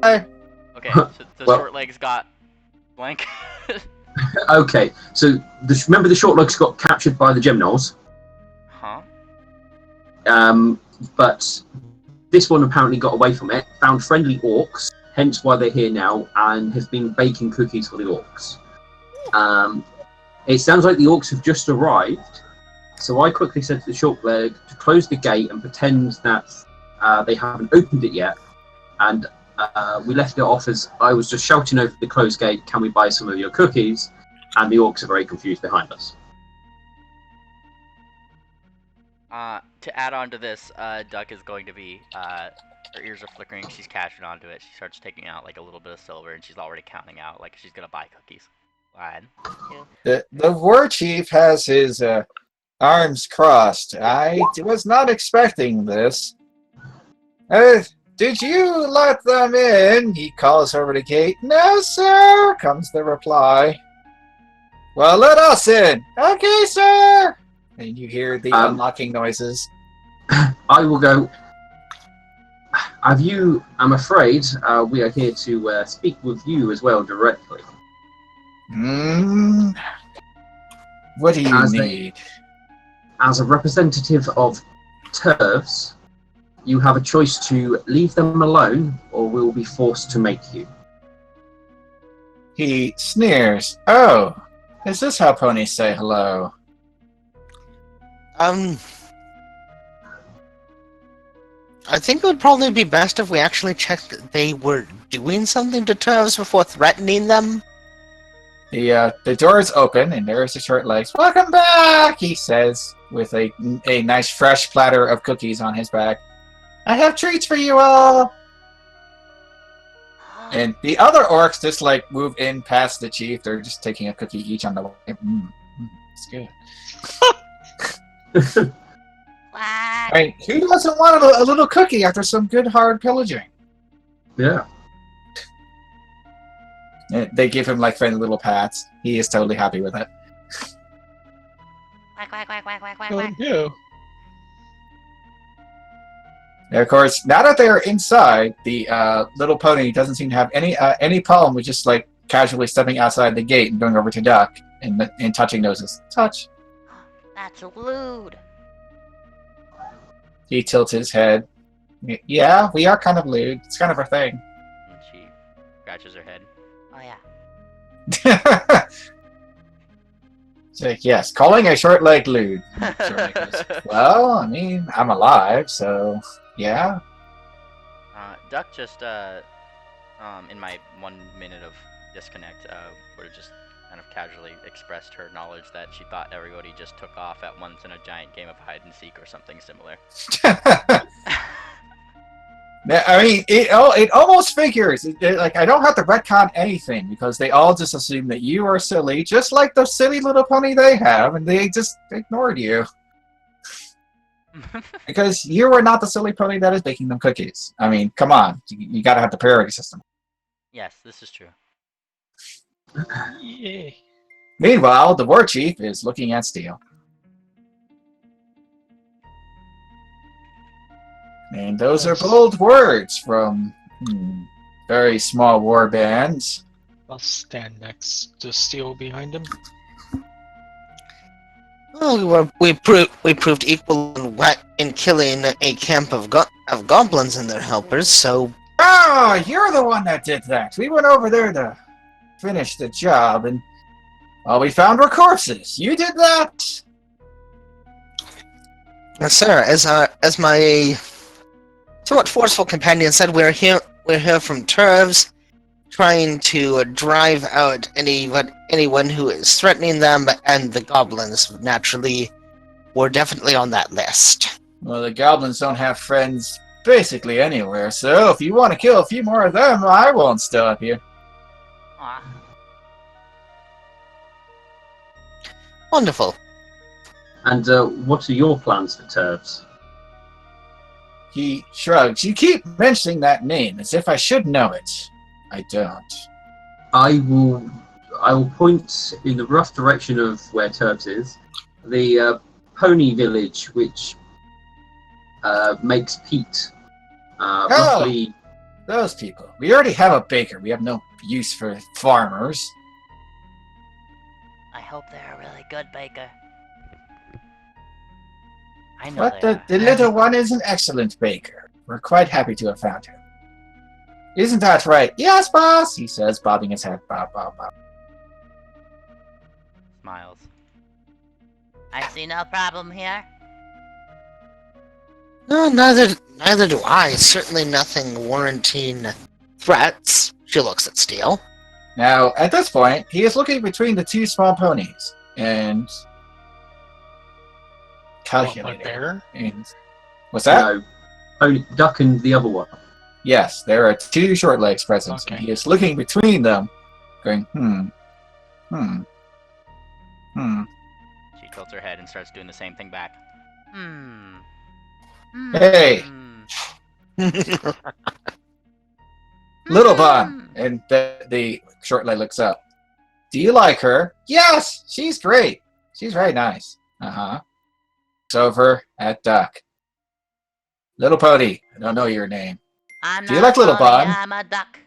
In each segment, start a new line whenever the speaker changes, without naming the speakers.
Okay, so the
Well,
short legs got blank.
okay. So remember the short legs got captured by the Geminols,
Huh?
but this one apparently got away from it, found friendly orcs, hence why they're here now, and has been baking cookies for the orcs. It sounds like the orcs have just arrived, so I quickly said to the short leg to close the gate and pretend that they haven't opened it yet, and we left it off as I was just shouting over the closed gate, "Can we buy some of your cookies?" And the orcs are very confused behind us.
To add on to this, Duck is going to be, her ears are flickering, she's catching onto it, she starts taking out, like, a little bit of silver, and she's already counting out, like, she's gonna buy cookies. One, two.
The war chief has his arms crossed. I was not expecting this. Did you let them in? He calls over the gate. No, sir, comes the reply. Well, let us in. Okay, sir. And you hear the unlocking noises.
I will go. I'm afraid we are here to speak with you as well directly.
What do you need?
As a representative of TERFs, you have a choice to leave them alone or we will be forced to make you.
He sneers. Oh, is this how ponies say hello?
I think it would probably be best if we actually checked that they were doing something to Turves before threatening them.
The doors open, and there's the short legs. Welcome back, he says, with a nice fresh platter of cookies on his back. I have treats for you all. And the other orcs just like move in past the chief. They're just taking a cookie each on the way. It's good. I mean, who doesn't want a little cookie after some good hard pillaging?
Yeah.
And they give him like friendly little pats. He is totally happy with it.
Quack, quack, quack, quack, quack, quack,
Oh,
quack.
yeah.
And of course, now that they are inside, the little pony doesn't seem to have any problem with just like casually stepping outside the gate and going over to Duck and touching noses. Touch.
That's lewd.
He tilts his head. Yeah, we are kind of lewd. It's kind of our thing.
And she scratches her head. Oh yeah.
So, yes, calling a short leg lewd. Short leg goes, well, I mean, I'm alive, so yeah.
Duck just in my 1 minute of disconnect, would have just kind of casually expressed her knowledge that she thought everybody just took off at once in a giant game of hide and seek or something similar.
I mean, it almost figures. Like, I don't have to retcon anything because they all just assume that you are silly, just like the silly little pony they have, and they just ignored you. Because you are not the silly pony that is baking them cookies. I mean, come on. You gotta have the priority system.
Yes, this is true.
Yay.
Meanwhile, the war chief is looking at Steel. And those are bold words from very small war bands.
I'll stand next to Steel behind him.
Well, we proved equal in killing a camp of goblins and their helpers. So
Oh, you're the one that did that. We went over there to finish the job, and all we found were corpses. You did that?
yes, sir, as my somewhat forceful companion said, we're here from Turves, trying to drive out anyone who is threatening them, and the goblins naturally were definitely on that list.
Well, the goblins don't have friends basically anywhere, so if you want to kill a few more of them, I won't stop you.
Aw.
Wonderful.
And what are your plans for TERFs?
He shrugs. You keep mentioning that name as if I should know it. I don't.
I will point in the rough direction of where TERFs is. The pony village, which makes peat. Roughly
Those people. We already have a baker. We have no use for farmers.
I hope they're a really good baker. I know
But
they are.
the little one is an excellent baker. We're quite happy to have found him. Isn't that right? Yes, boss, he says, bobbing his head. Bob, bob, bob.
Smiles. I see no problem here.
No, neither do I. Certainly nothing warranting threats. She looks at Steel.
Now, at this point, he is looking between the two small ponies and
What
calculating.
bear?
And what's that?
No, only Duck and the other one.
Yes, there are two short legs present.
Okay.
And he is looking between them, going,
She tilts her head and starts doing the same thing back.
Hey. Little Bun.
Hmm.
And the short leg looks up. Do you like her? Yes, she's great. She's very nice. It's over at Duck. Little Pony, I don't know your name.
I'm
Do you
not
like
a
Little
pony,
Bun?
I'm a duck.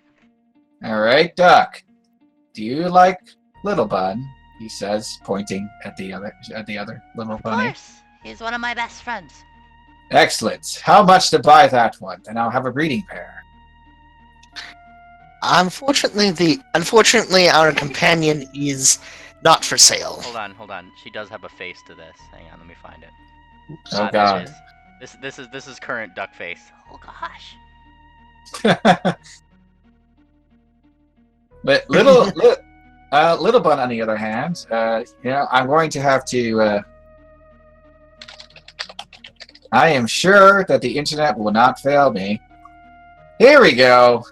All right, Duck. Do you like Little Bun? He says, pointing at the other little
Of
bunny.
course. He's one of my best friends.
Excellent. How much to buy that one? And I'll have a breeding pair.
Unfortunately, our companion is not for sale.
Hold on. She does have a face to this. Hang on, let me find it.
Oh
There it
God.
is. This is current duck face. Oh gosh.
But little Bun, on the other hand, I'm going to have to. I am sure that the internet will not fail me. Here we go.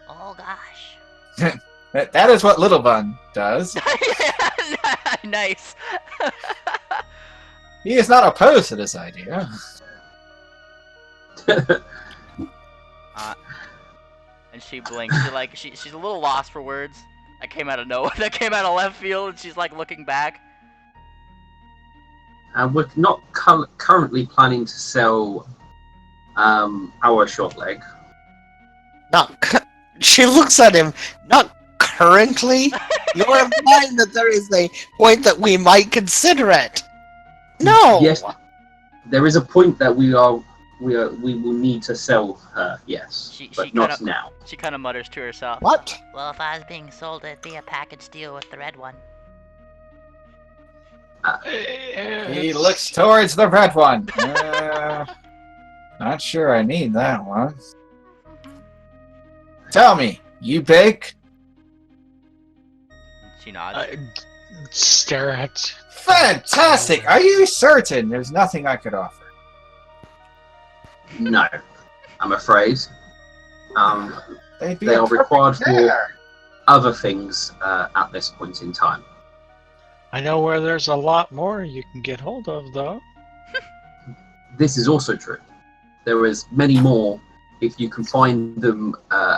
Oh gosh.
That is what Little Bun does.
Nice.
He is not opposed to this idea.
And she blinks. She's a little lost for words. That came out of nowhere. That came out of left field, and she's like looking back.
We're not currently planning to sell our short leg.
She looks at him. Not currently. You're implying that there is a point that we might consider it. No.
Yes, there is a point that we will need to sell her. Yes, but not now.
She kind of mutters to herself.
What?
Well, if I was being sold, it'd be a package deal with the red one.
He looks towards the red one. Not sure I need that one. Tell me, you bake?
She nods.
Stare at.
Fantastic! Are you certain there's nothing I could offer?
No, I'm afraid.
They'd be
They
a
are
perfect
required for
pair.
other things at this point in time.
I know where there's a lot more you can get hold of, though.
This is also true. There is many more if you can find them,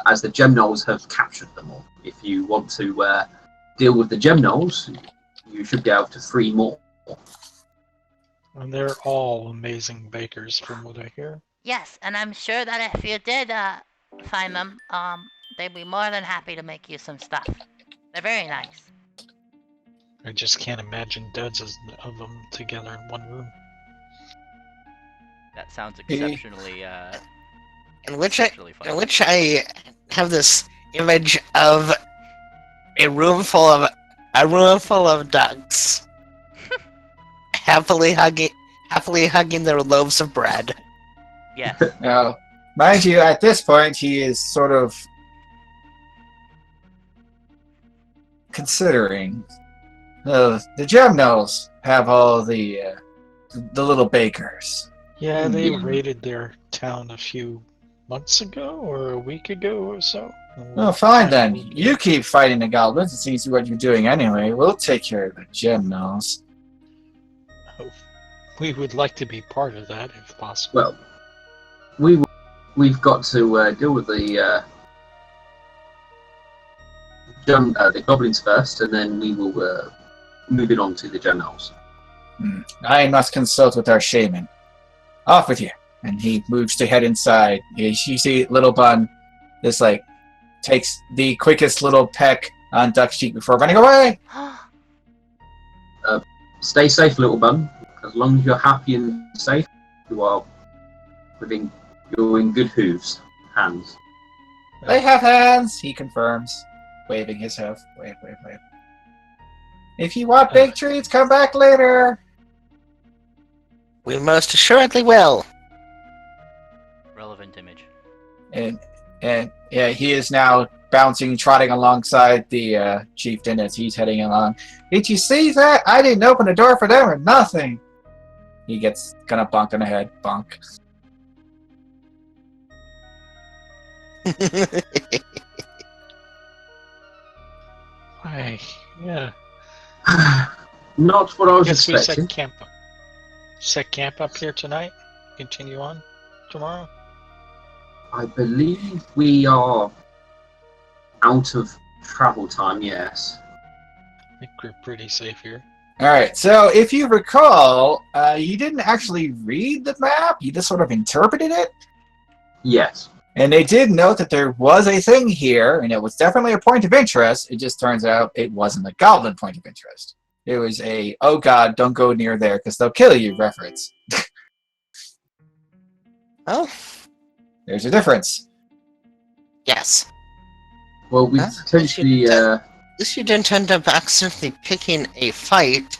as the Gemnols have captured them all. If you want to deal with the Gemnols, you should be able to free more.
And they're all amazing bakers, from what I hear.
Yes, and I'm sure that if you did find them, they'd be more than happy to make you some stuff. They're very nice.
I just can't imagine dozens of them together in one room.
That sounds exceptionally
In which
exceptionally funny.
I have this image of a room full of ducks, happily hugging their loaves of bread.
Yes.
Now, mind you, at this point, he is sort of considering. The Gemnols have all the little bakers.
Yeah, they
Yeah.
raided their town a few months ago, or a week ago or so.
Well, fine then. You keep fighting the goblins. It seems what you're doing anyway. We'll take care of the Gemnols.
We would like to be part of that, if possible.
Well, we've got to deal with the goblins first, and then we will move it on to the Gemnols.
I must consult with our shaman. Off with you. And he moves to head inside. You see Little Bun just like takes the quickest little peck on Duck's cheek before running away.
Stay safe, little bun. As long as you're happy and safe, you are you're in good hands.
They have hands, he confirms, waving his hoof. Wave. If you want big treats, come back later.
We most assuredly will.
Relevant image.
And yeah, he is now trotting alongside the chieftain as he's heading along. Did you see that? I didn't open the door for them or nothing. He gets kind of bonked on the head. Bonk.
Why? Yeah.
Not what I was
Guess we
expecting.
set camp up here tonight. Continue on tomorrow.
I believe we are out of travel time, yes.
I think we're pretty safe here.
Alright, so if you recall, you didn't actually read the map, you just sort of interpreted it.
Yes.
And they did note that there was a thing here, and it was definitely a point of interest. It just turns out it wasn't a goblin point of interest. It was a, oh god, don't go near there because they'll kill you reference.
Oh,
There's a difference.
yes.
Well, we
Huh?
potentially.
At least you didn't end up accidentally picking a fight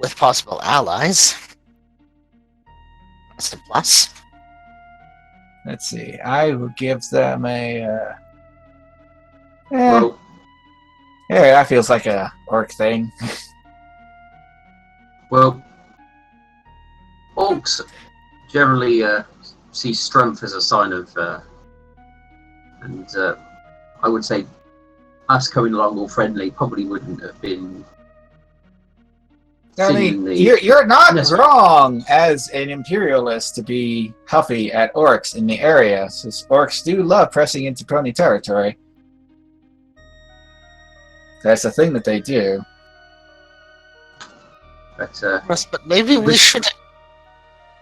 with possible allies. That's a plus.
Let's see, I will give them a...
Well,
yeah, that feels like a orc thing.
well, orcs generally see strength as a sign of, and I would say us coming along all friendly probably wouldn't have been.
I mean,
seemingly
you're not
necessary.
wrong as an imperialist to be huffy at orcs in the area, since orcs do love pressing into crony territory. That's the thing that they do.
But
Yes, but maybe we
This-
should.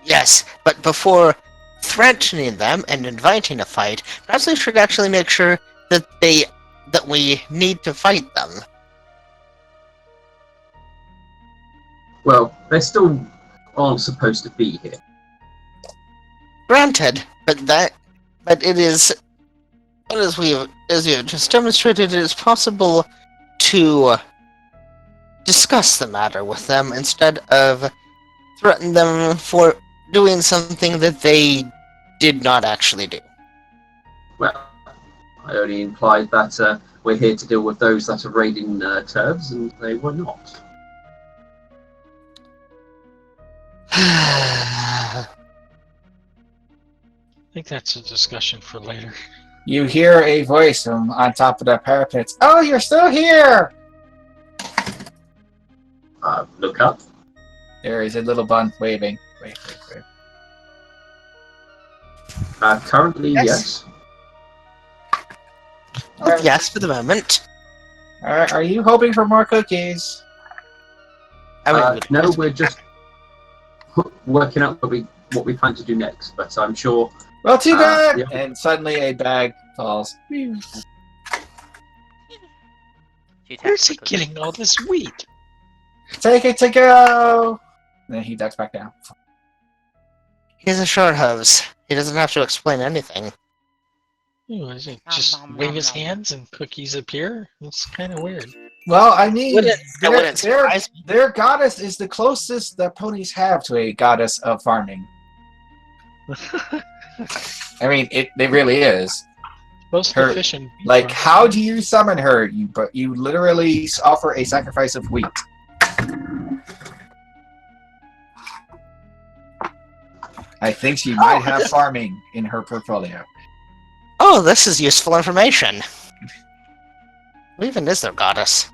Yes, but before threatening them and inviting a fight, perhaps we should actually make sure that we need to fight them.
well, they still aren't supposed to be here.
Granted, but it is, as we have just demonstrated, it is possible to discuss the matter with them instead of threaten them for doing something that they did not actually do.
Well, I only implied that we're here to deal with those that are raiding turfs, and they were not.
I think that's a discussion for later.
You hear a voice from on top of the parapet. Oh, you're still here!
Look up.
There is a little bun waving. Wave.
Currently,
Yes.
yes.
Alright.
Yes, for the moment.
Alright, are you hoping for more cookies?
I would
No, we're just working out what we plan to do next. But I'm sure.
Well, too bad!
Yeah.
And suddenly a bag falls.
Where's he getting all this wheat?
Take it to go! Then he ducks back down.
He's a short hose. He doesn't have to explain anything.
Oh, is it just wave his hands and cookies appear? It's kind of weird.
Well, I mean,
That wouldn't surprise me.
their goddess is the closest that ponies have to a goddess of farming. I mean, it really is.
Most
Her-
efficient.
Like, how do you summon her? You literally offer a sacrifice of wheat. I think she might have farming in her portfolio.
Oh, this is useful information. Who even is their goddess?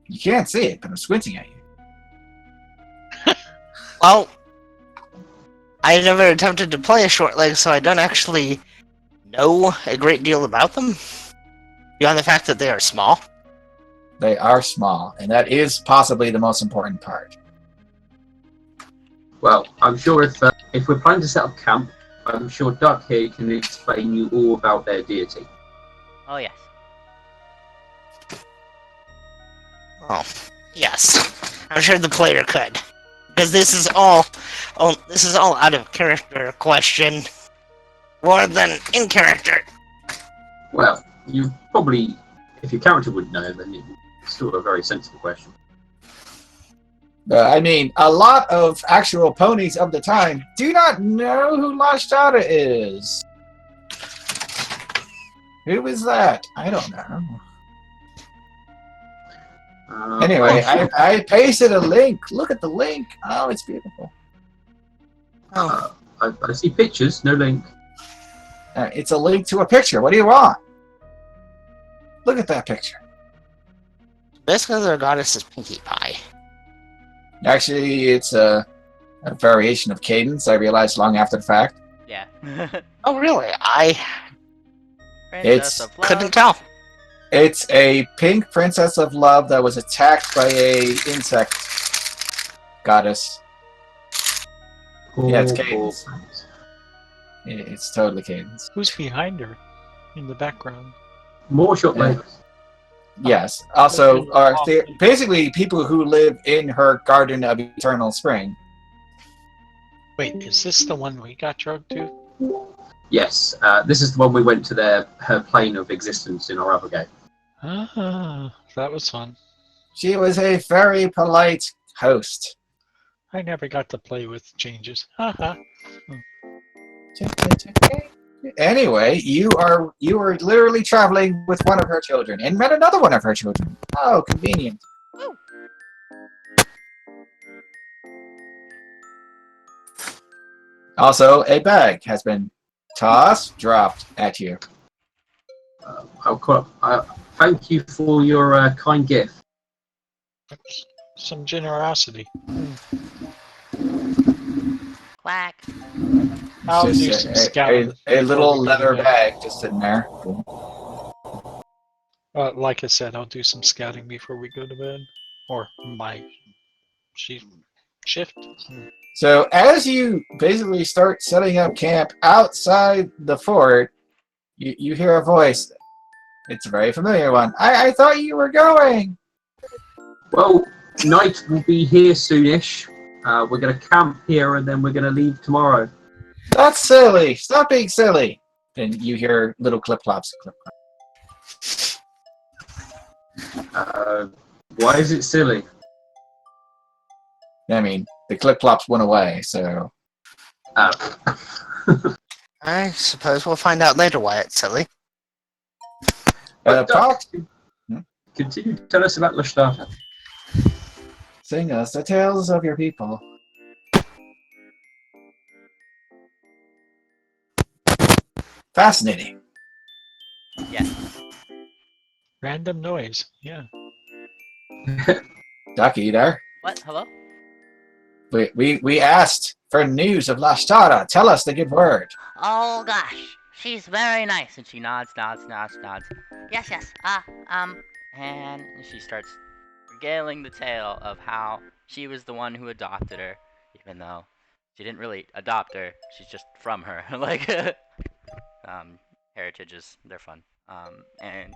You can't see it, but I'm squinting at you.
Well, I never attempted to play a short leg, so I don't actually know a great deal about them. Beyond the fact that they are small.
They are small, and that is possibly the most important part.
Well, I'm sure if we're planning to set up camp, I'm sure Duck here can explain you all about their deity.
Oh yes.
Oh, yes. I'm sure the player could. Because this is all out of character question. More than in character.
Well, you probably, if your character would know, then it's still a very sensible question.
I mean, a lot of actual ponies of the time do not know who Lashtada is. Who is that? I don't know. Anyway, I pasted a link. Look at the link. Oh, it's beautiful.
I see pictures, no link.
It's a link to a picture. What do you want? Look at that picture.
Basically, their goddess is Pinkie Pie.
Actually, it's a variation of Cadence, I realized long after the fact.
Yeah.
Oh, really? I
Princess of Love.
couldn't tell.
It's a pink princess of love that was attacked by a insect goddess. Yeah, it's Cadence. It's totally Cadence.
Who's behind her in the background?
More short legs.
Yes. Also, basically people who live in her Garden of Eternal Spring.
Wait, is this the one we got drugged to?
Yes, this is the one we went to her plane of existence in our other game.
Ah, that was fun.
She was a very polite host.
I never got to play with changes. Haha.
Anyway, you were literally traveling with one of her children and met another one of her children. Oh, convenient. Also, a bag has been dropped at you.
Thank you for your kind gift.
Some generosity.
Quack.
I'll
It's
do
just
some scouting.
a little
before we
leather
go to bed.
bag just sitting there.
Like I said, I'll do some scouting before we go to bed. Or my shift.
So as you basically start setting up camp outside the fort, you hear a voice. It's a very familiar one. I thought you were going.
Well, night will be here soonish. We're going to camp here and then we're going to leave tomorrow.
That's silly. Stop being silly. And you hear little clip-clops.
Why is it silly?
I mean, the clip-clops went away, so...
I suppose we'll find out later why it's silly.
Talk.
Continue to tell us about Lashtada.
Sing us the tales of your people. Fascinating.
Yeah.
Random noise. Yeah.
Ducky there.
What? Hello?
We asked for news of Lashtada. Tell us the good word.
Oh gosh, she's very nice. And she nods. Yes. And she starts regaling the tale of how she was the one who adopted her, even though she didn't really adopt her. She's just from her. Like, heritages, they're fun. And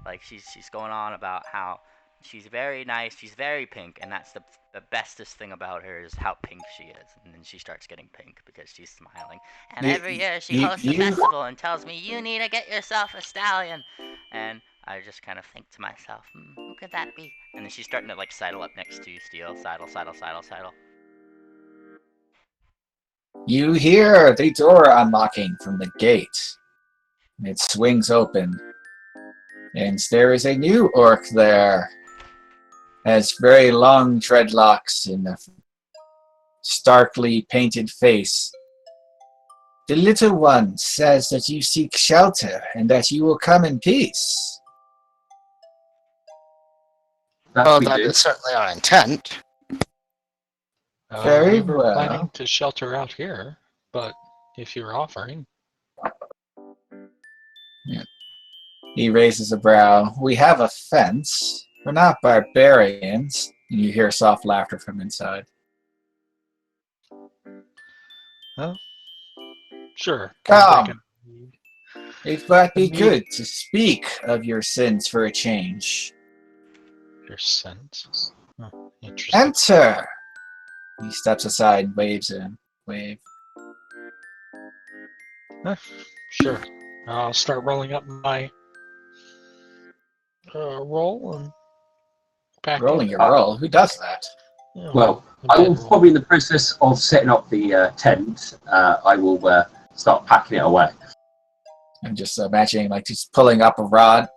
like she's going on about how she's very nice, she's very pink, and that's the bestest thing about her is how pink she is. And then she starts getting pink because she's smiling. And every year she hosts a festival and tells me, you need to get yourself a stallion. And I just kind of think to myself, who could that be? And then she's starting to like sidle up next to you, Steel. Sidle.
You hear the door unlocking from the gate. It swings open. And there is a new orc there. Has very long dreadlocks and a starkly painted face. The little one says that you seek shelter and that you will come in peace.
Well, that is certainly our intent.
Very
We were
well.
planning to shelter out here, but if you're offering.
Yeah. He raises a brow. We have a fence. We're not barbarians. And you hear soft laughter from inside.
Sure.
Come. It might be
Me-
good to speak of your sins for a change.
Your sense. Oh, interesting.
Enter! He steps aside and waves in. Wave.
Sure. I'll start rolling up my roll and back
Rolling
in.
your roll? Who does that?
Yeah,
Well,
a
I will
bedroll.
probably, in the process of setting up the tent, I will start packing it away.
I'm just imagining like just pulling up a rod.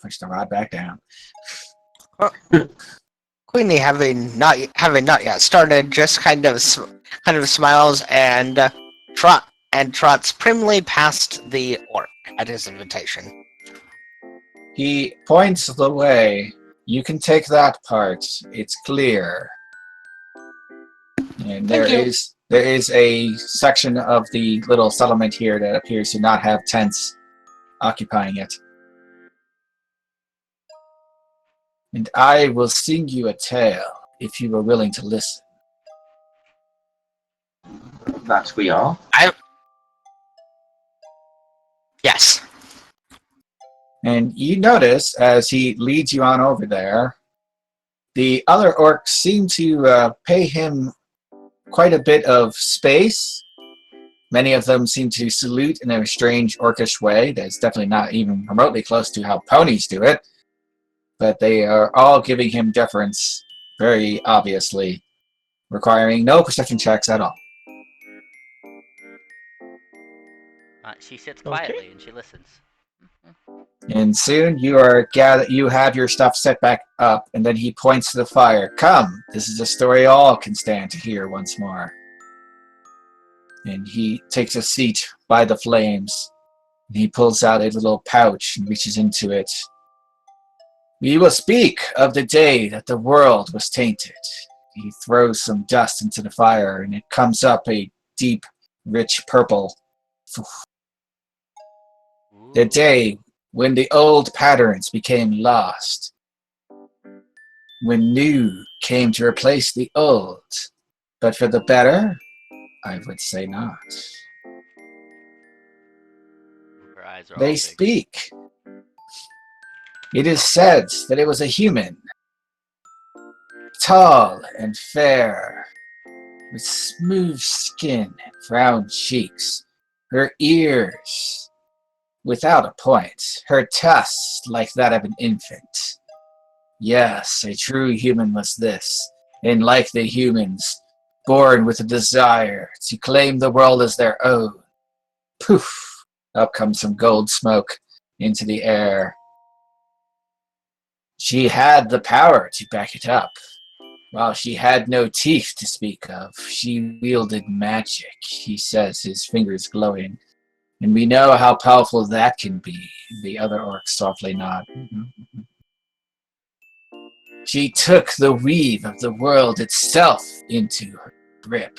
Push the rod back down.
Queenie, having not yet started, just kind of smiles and trots primly past the orc at his invitation.
He points the way. You can take that part. It's clear. And
Thank you.
there is a section of the little settlement here that appears to not have tents occupying it. And I will sing you a tale if you are willing to listen.
That we are.
Yes.
And you notice as he leads you on over there, the other orcs seem to pay him quite a bit of space. Many of them seem to salute in a strange orcish way that's definitely not even remotely close to how ponies do it. But they are all giving him deference, very obviously, requiring no perception checks at all.
She sits quietly and she listens.
And soon you have your stuff set back up, and then he points to the fire. Come, this is a story all can stand to hear once more. And he takes a seat by the flames. And he pulls out a little pouch and reaches into it. We will speak of the day that the world was tainted. He throws some dust into the fire, and it comes up a deep, rich purple. The day when the old patterns became lost. When new came to replace the old. But for the better, I would say not.
Her eyes are all
They
big.
speak. It is said that it was a human. Tall and fair, with smooth skin and round cheeks. Her ears without a point, her tusks like that of an infant. Yes, a true human was this, and like the humans, born with a desire to claim the world as their own. Poof! Up comes some gold smoke into the air. She had the power to back it up. While she had no teeth to speak of, she wielded magic, he says, his fingers glowing. And we know how powerful that can be. The other orc softly nod. She took the weave of the world itself into her grip,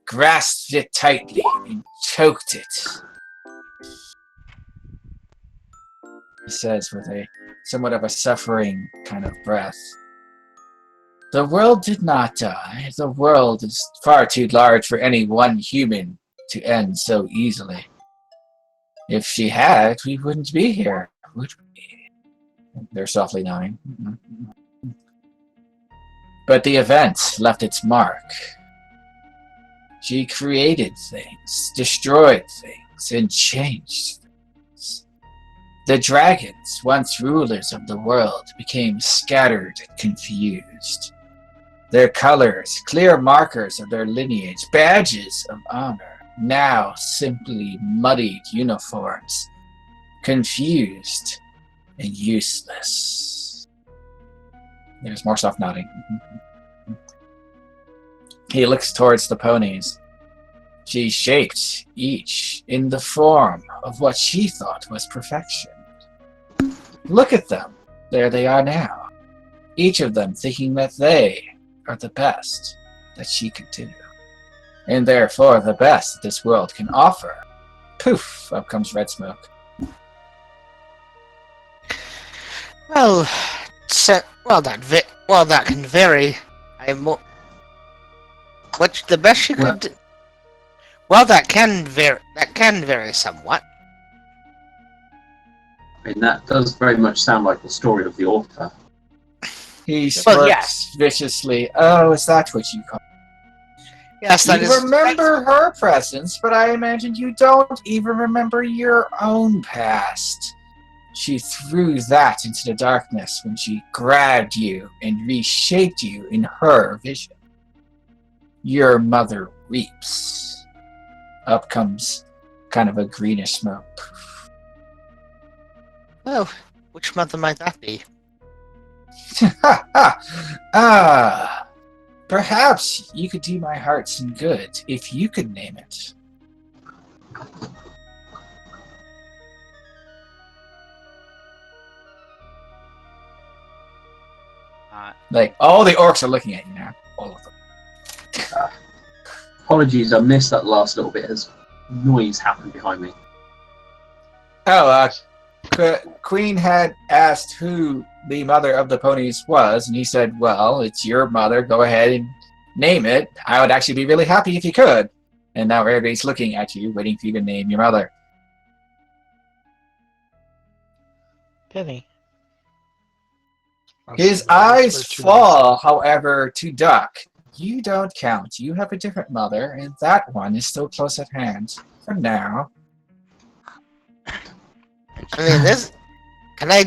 grasped it tightly, and choked it. He says with a somewhat of a suffering kind of breath. The world did not die. The world is far too large for any one human to end so easily. If she had, we wouldn't be here, would we? They're softly nodding. But the event left its mark. She created things, destroyed things, and changed things. The dragons, once rulers of the world, became scattered and confused. Their colors, clear markers of their lineage, badges of honor, now simply muddied uniforms, confused and useless. There's more stuff nodding. He looks towards the ponies. She shaped each in the form of what she thought was perfection. Look at them. There they are now. Each of them thinking that they are the best that she could do. And therefore the best that this world can offer. Poof! Up comes red smoke.
Well, that can vary. Which the best you could. Well, that can vary. That can vary somewhat.
I mean, that does very much sound like the story of the author.
He smirks viciously. Oh, is that what you call?
Yes, that
you
is.
remember her presence, but I imagine you don't even remember your own past. She threw that into the darkness when she grabbed you and reshaped you in her vision. Your mother weeps. Up comes kind of a greenish smoke.
Oh, which mother might that be?
Perhaps you could do my heart some good if you could name it. Like, all the orcs are looking at you now. All of them.
Apologies, I missed that last little bit as noise happened behind me.
Oh, Queen had asked who the mother of the ponies was, and he said, well, it's your mother. Go ahead and name it. I would actually be really happy if you could. And now everybody's looking at you, waiting for you to name your mother.
Penny.
His eyes fall, however, to Duck. You don't count. You have a different mother, and that one is still close at hand. For now.
I mean, this. Can I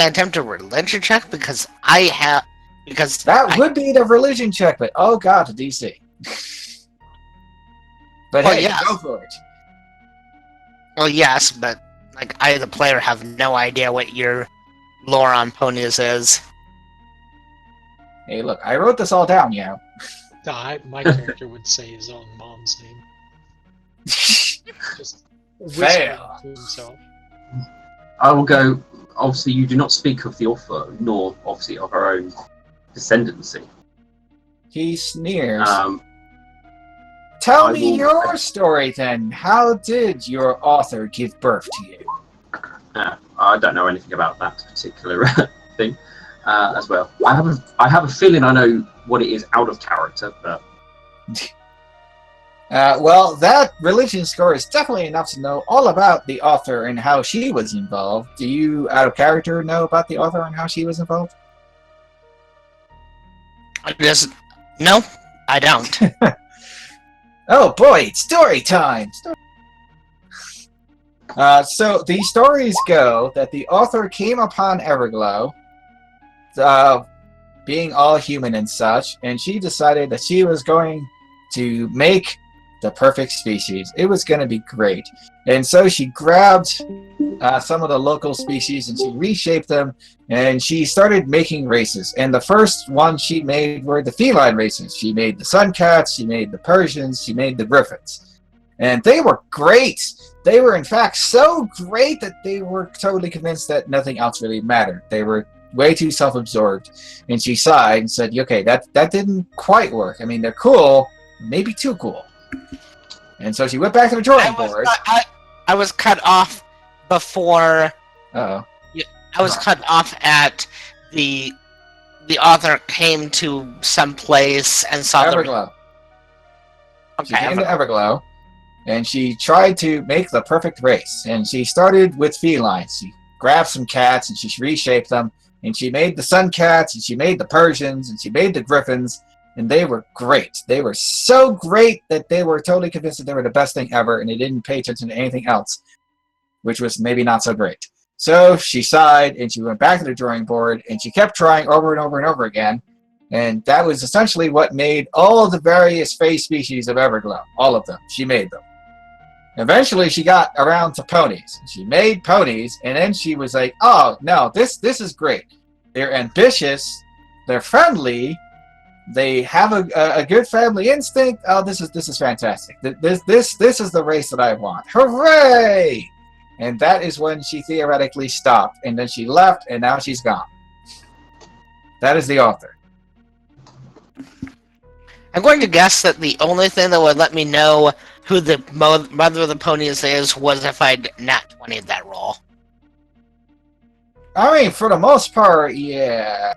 attempt a religion check because
that would be the religion check, but oh god, DC. But
well,
hey,
yes.
Go for it.
Well, yes, but like I, the player, have no idea what your lore on ponies is.
Hey, look, I wrote this all down, you know.
My character would say his own mom's name. Just
Fail.
to himself.
I will go. Obviously, you do not speak of the author, nor obviously of her own descendancy.
He sneers.
I
Tell me
will-
your story then. How did your author give birth to you?
I don't know anything about that particular thing as well. I have a feeling I know what it is out of character, but
Well, that religion score is definitely enough to know all about the author and how she was involved. Do you, out of character, know about the author and how she was involved?
No, I don't.
Oh boy, story time! So the stories go that the author came upon Everglow, being all human and such, and she decided that she was going to make the perfect species. It was going to be great. And so she grabbed some of the local species and she reshaped them, and she started making races. And the first one she made were the feline races. She made the sun cats, she made the Persians, she made the griffins. And they were great. They were, in fact, so great that they were totally convinced that nothing else really mattered. They were way too self-absorbed. And she sighed and said, okay, that didn't quite work. I mean, they're cool, maybe too cool. And so she went back to the drawing board.
I was cut off before.
Uh-oh.
I was cut off at the author came to some place and saw
Everglow.
Okay,
She came to Everglow, and she tried to make the perfect race. And she started with felines. She grabbed some cats, and she reshaped them. And she made the sun cats, and she made the Persians, and she made the griffins. And they were great. They were so great that they were totally convinced that they were the best thing ever, and they didn't pay attention to anything else, which was maybe not so great. So she sighed, and she went back to the drawing board, and she kept trying over and over and over again. And that was essentially what made all of the various phase species of Everglow. All of them. She made them. Eventually, she got around to ponies. She made ponies, and then she was like, oh, no, this is great. They're ambitious. They're friendly. They have a good family instinct. Oh, this is fantastic. This is the race that I want. Hooray! And that is when she theoretically stopped, and then she left, and now she's gone. That is the author.
I'm going to guess that the only thing that would let me know who the mother of the ponies is was if I'd nat 20'd that roll.
I mean, for the most part, yeah.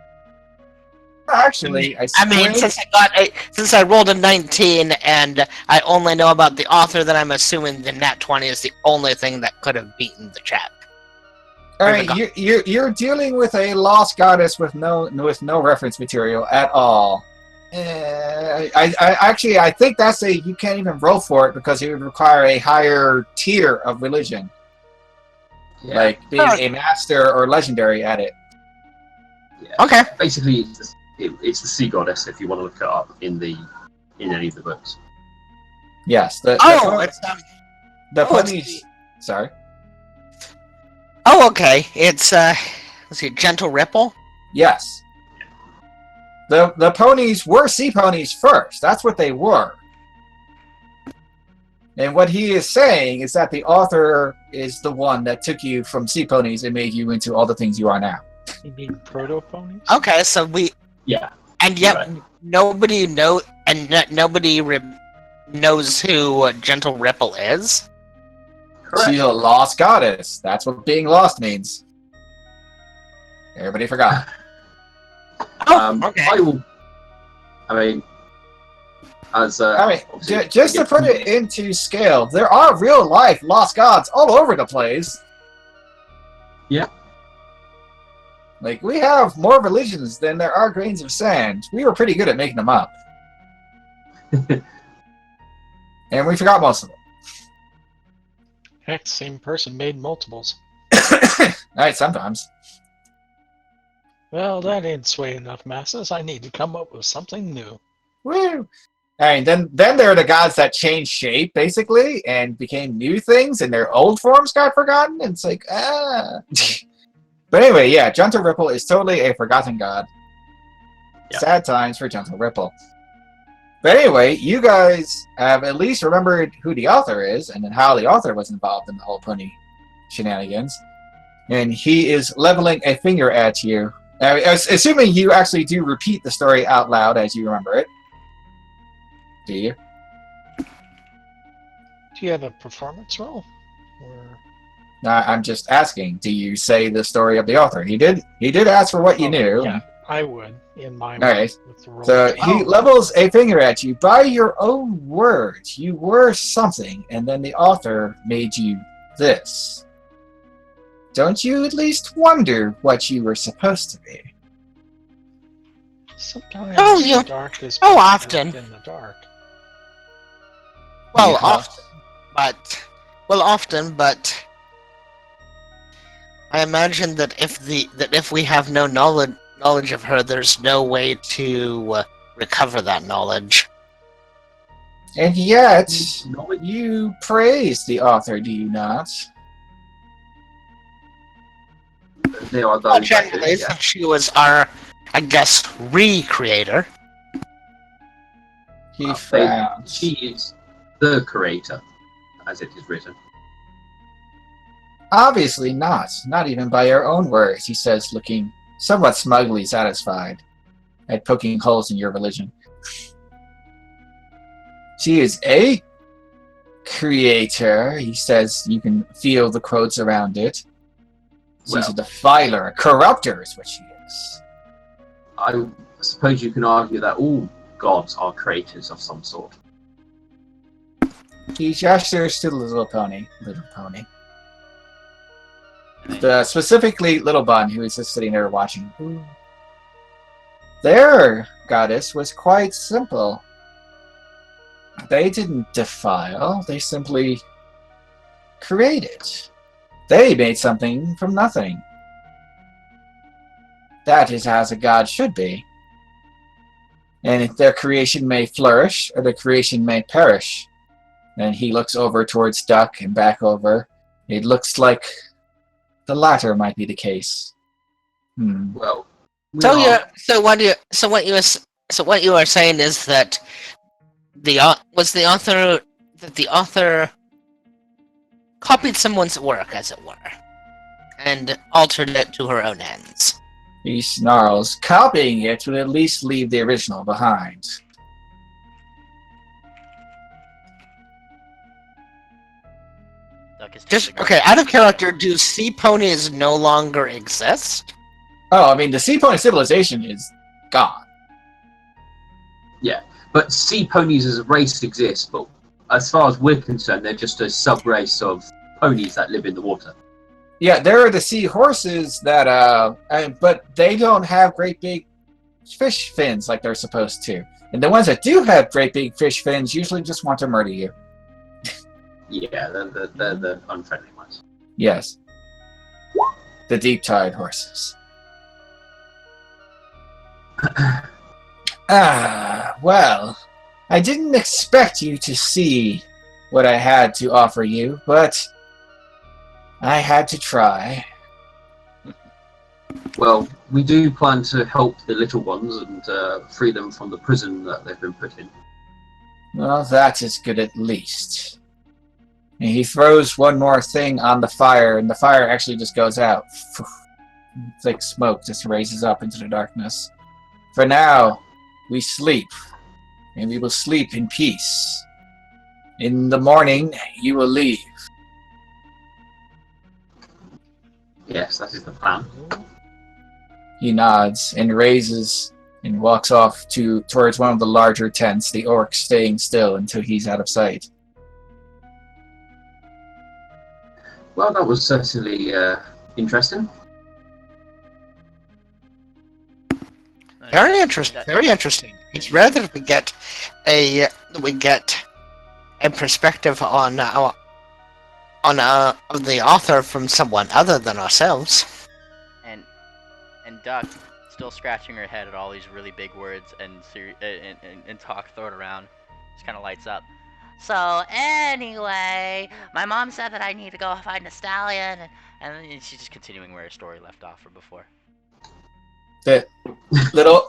Actually,
I mean, since I rolled a 19 and I only know about the author, then I'm assuming the nat 20 is the only thing that could have beaten the check.
All right, you're dealing with a lost goddess with no reference material at all. I think that's you can't even roll for it because it would require a higher tier of religion, like being a master or legendary at it.
Yeah.
Okay.
Basically, it's the sea goddess if you want to look it up in any of the books.
Yes.
The
ponies. Sorry.
Oh, okay. It's let's see, Gentle Ripple.
Yes. The ponies were sea ponies first. That's what they were. And what he is saying is that the author is the one that took you from sea ponies and made you into all the things you are now.
You mean proto ponies?
Okay, so
Yeah.
And yet
Right.
nobody knows who Gentle Ripple is.
Correct.
She's a lost goddess. That's what being lost means. Everybody forgot.
Okay.
I mean,
just to put it into scale, there are real life lost gods all over the place.
Yeah.
Like, we have more religions than there are grains of sand. We were pretty good at making them up. And we forgot most of them.
Heck, same person made multiples.
Alright, sometimes.
Well, that ain't sway enough masses. I need to come up with something new.
Woo! Alright, then there are the gods that changed shape, basically, and became new things, and their old forms got forgotten, and it's like, But anyway, yeah, Gentle Ripple is totally a forgotten god.
Yeah.
Sad times for Gentle Ripple. But anyway, you guys have at least remembered who the author is, and then how the author was involved in the whole pony shenanigans. And he is leveling a finger at you. Assuming you actually do repeat the story out loud as you remember it. Do you?
Do you have a performance roll? Or...
I'm just asking, do you say the story of the author? He did ask for what you knew.
Yeah, I would, in my
All
mind.
right.
With the roll.
So he levels a finger at you. By your own words, you were something, and then the author made you this. Don't you at least wonder what you were supposed to be?
Sometimes
yeah.
the dark is
Oh,
better
often.
in the dark.
Well,
Yeah.
often, but I imagine that if we have no knowledge of her, there's no way to recover that knowledge.
And yet, you praise the author, do you not?
There are
Well,
those
generally, since she was our, I guess, recreator.
He frowns.
She is the creator, as it is written.
Obviously not. Not even by your own words, he says, looking somewhat smugly satisfied at poking holes in your religion. She is a creator, he says. You can feel the quotes around it. She's a defiler, a corrupter is what she is.
I suppose you can argue that all gods are creators of some sort.
He gestures to the little pony. Specifically Little Bun, who is just sitting there watching. Their goddess was quite simple. They didn't defile, they simply created. They made something from nothing. That is as a god should be. And if their creation may flourish, or their creation may perish. And he looks over towards Duck and back over. It looks like the latter might be the case.
Well,
So what you are saying is that the author copied someone's work, as it were, and altered it to her own ends.
He snarls. Copying it would at least leave the original behind.
Duck is
Just
chasing
okay. Out of character, do sea ponies no longer exist?
Oh, I mean, the sea pony civilization is gone.
Yeah, but sea ponies as a race exist, but as far as we're concerned, they're just a sub-race of ponies that live in the water.
Yeah, there are the sea horses that, but they don't have great big fish fins like they're supposed to. And the ones that do have great big fish fins usually just want to murder you.
Yeah, they're the unfriendly ones.
Yes. The deep tide horses. Well, I didn't expect you to see what I had to offer you, but I had to try.
Well, we do plan to help the little ones and free them from the prison that they've been put in.
Well, that is good at least. And he throws one more thing on the fire, and the fire actually just goes out. Thick smoke just raises up into the darkness. For now, we sleep, and we will sleep in peace. In the morning, you will leave.
Yes, that is the plan.
He nods and raises and walks off towards one of the larger tents, the orc staying still until he's out of sight.
Well, that was certainly interesting.
Very interesting. Very interesting. It's rare that we get a perspective on the author from someone other than ourselves.
And Duck, still scratching her head at all these really big words and talk thrown around, just kind of lights up. So anyway, my mom said that I need to go find a stallion, and she's just continuing where her story left off from before.
The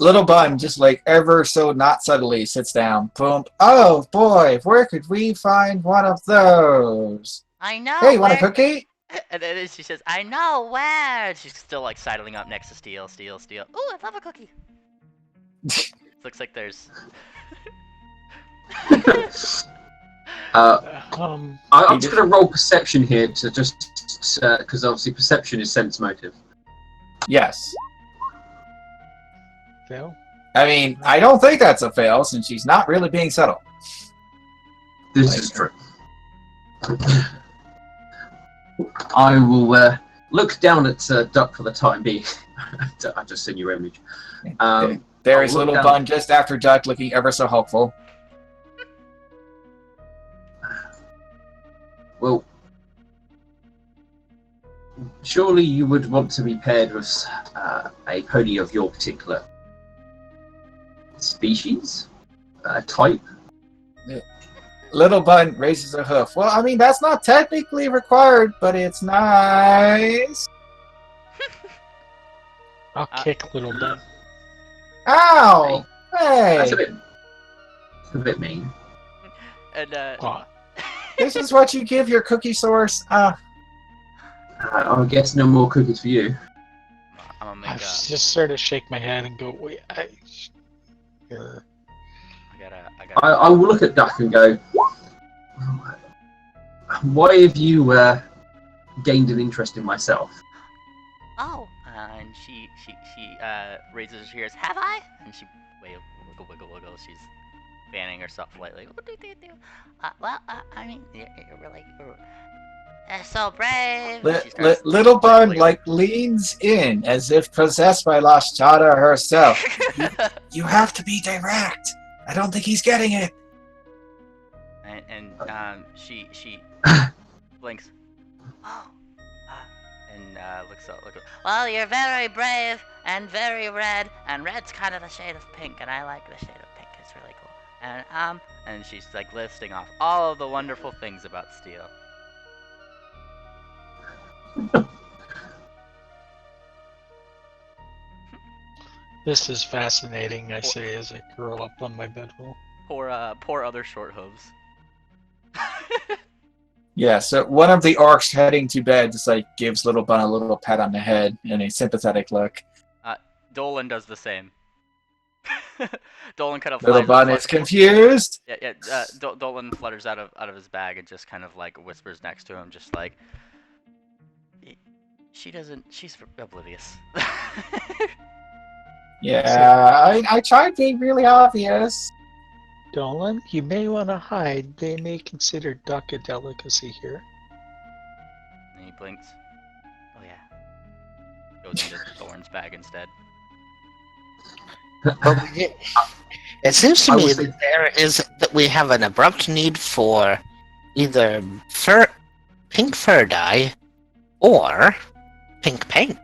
little bun, just like ever so not subtly, sits down. Boom. Oh boy, where could we find one of those?
I know.
Hey, want a cookie?
And then she says, "I know where." And she's still like sidling up next to Steel. Ooh, I love a cookie. Looks like there's.
I'm just going to roll perception here to just because obviously perception is sense motive.
Yes.
Fail?
I mean, I don't think that's a fail since she's not really being subtle.
This is true. I will look down at Duck for the time being. I've just seen your image.
There is little bun just after Duck, looking ever so hopeful.
Well, surely you would want to be paired with a pony of your particular species, type.
Little bun raises a hoof. Well, I mean, that's not technically required, but it's nice.
I'll kick little bun.
Ow! Hey!
That's a bit mean.
And
This is what you give your cookie source.
I guess no more cookies for you.
I'm gonna make
I just sort of shake my head and go, wait, here.
I will look at Duck and go, why have you gained an interest in myself?
Oh, and she raises her ears. Have I? And she wiggle. She's fanning herself lightly. I mean, you're really so brave.
Little bun leans in as if possessed by Lost Chada herself. You have to be direct. I don't think he's getting it.
And she blinks. Oh, and looks up. Well, you're very brave and very red, and red's kind of the shade of pink, and I like the shade of pink. It's really cool. And she's like listing off all of the wonderful things about Steel.
This is fascinating, I say as I curl up on my bedroll.
Poor other short hooves.
Yeah, so one of the orcs heading to bed just like gives little bun a little pat on the head and a sympathetic look.
Dolan does the same. Dolan kind of
Little
flies.
Bun is confused.
Yeah. Dolan flutters out of his bag and just kind of like whispers next to him, just like, she doesn't. She's oblivious.
Yeah, I tried being really obvious.
Dolan, you may want to hide. They may consider duck a delicacy here.
And he blinks. Oh yeah. Goes into Thorn's bag instead.
But it seems to
I
me
was
that we have an abrupt need for either pink fur dye or pink paint.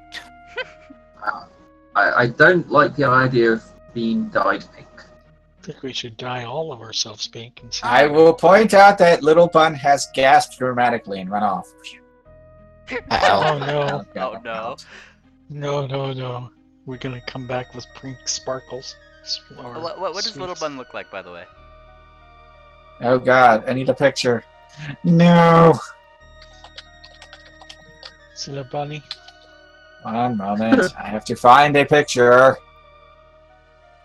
I don't like the idea of being dyed pink.
I think we should dye all of ourselves pink and see.
I will point out that Little Bun has gasped dramatically and run off.
Oh no.
Oh no.
No. We're gonna come back with pink sparkles. Or
What does Little
sweets.
Bun look like, by the way?
Oh god, I need a picture. No.
Is it a bunny?
One moment. I have to find a picture.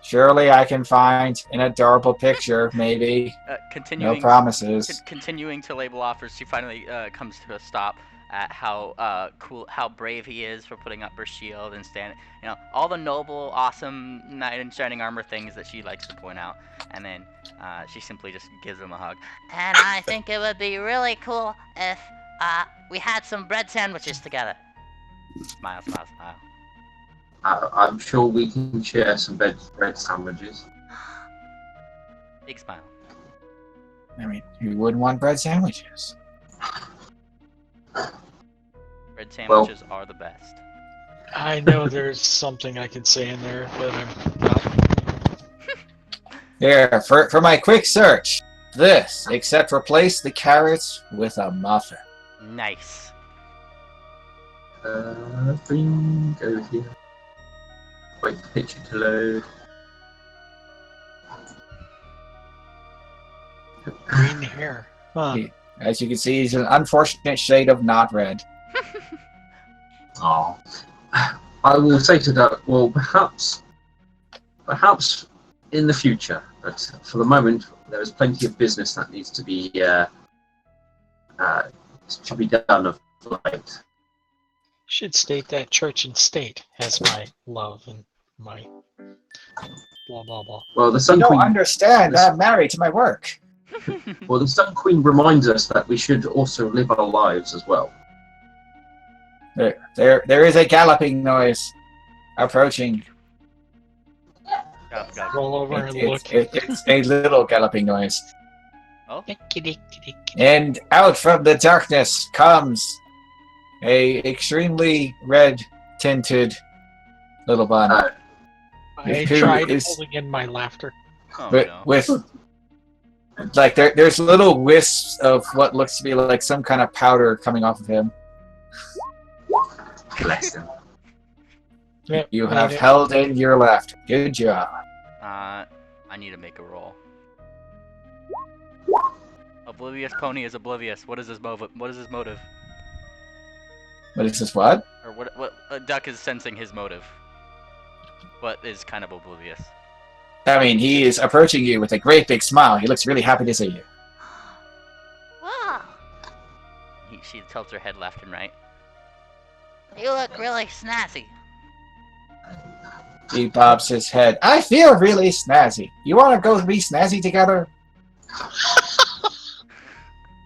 Surely I can find an adorable picture, maybe. No
Continuing.
promises.
Continuing to label offers, she finally comes to a stop at how cool, how brave he is for putting up her shield and standing, all the noble, awesome knight in shining armor things that she likes to point out, and then she simply just gives him a hug.
And I think it would be really cool if we had some bread sandwiches together.
Smile, smile, smile.
I'm sure we can share some bread sandwiches.
Big smile.
I mean, who wouldn't want bread sandwiches?
Bread sandwiches are the best.
I know there's something I can say in there, but I'm not.
Here, for my quick search. This, except replace the carrots with a muffin.
Nice.
Bring over here. Wait for the picture to load.
Green hair. Huh.
As you can see, he's an unfortunate shade of not red.
Oh, I will say to that. Well, perhaps in the future, but for the moment, there is plenty of business that needs to be done of late.
Should state that church and state has my love and my blah blah blah.
Well, the
You
Sun
don't
Queen.
understand. I'm married to my work.
Well, the Sun Queen reminds us that we should also live our lives as well.
There is a galloping noise approaching.
Got
Roll over and look.
It's a little galloping noise.
Oh,
And out from the darkness comes a extremely red tinted Little Bun.
I
Who
tried
is-
holding in my laughter.
oh
with,
no.
with like there's little wisps of what looks to be like some kind of powder coming off of him.
Bless him.
Yep,
You
made
have
it.
held in your laughter. Good job.
I need to make a roll. Oblivious pony is oblivious. What is his motive? What is his motive?
What is this? What?
Or what? Duck is sensing his motive. What is kind of oblivious?
I mean, he is approaching you with a great big smile. He looks really happy to see you.
Wow,
She tilts her head left and right.
you look really snazzy.
He bobs his head. I feel really snazzy. You want to go be snazzy together?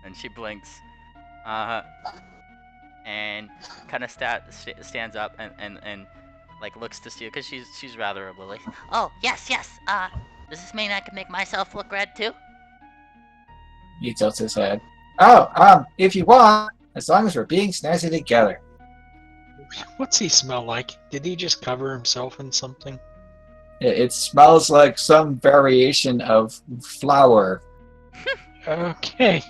And she blinks. And kind of stands up and like looks to see you because she's rather oblivious.
Oh, yes. Does this mean I can make myself look red too?
He tilts his head. Oh, if you want, as long as we're being snazzy together.
What's he smell like? Did he just cover himself in something?
It smells like some variation of flour.
Okay.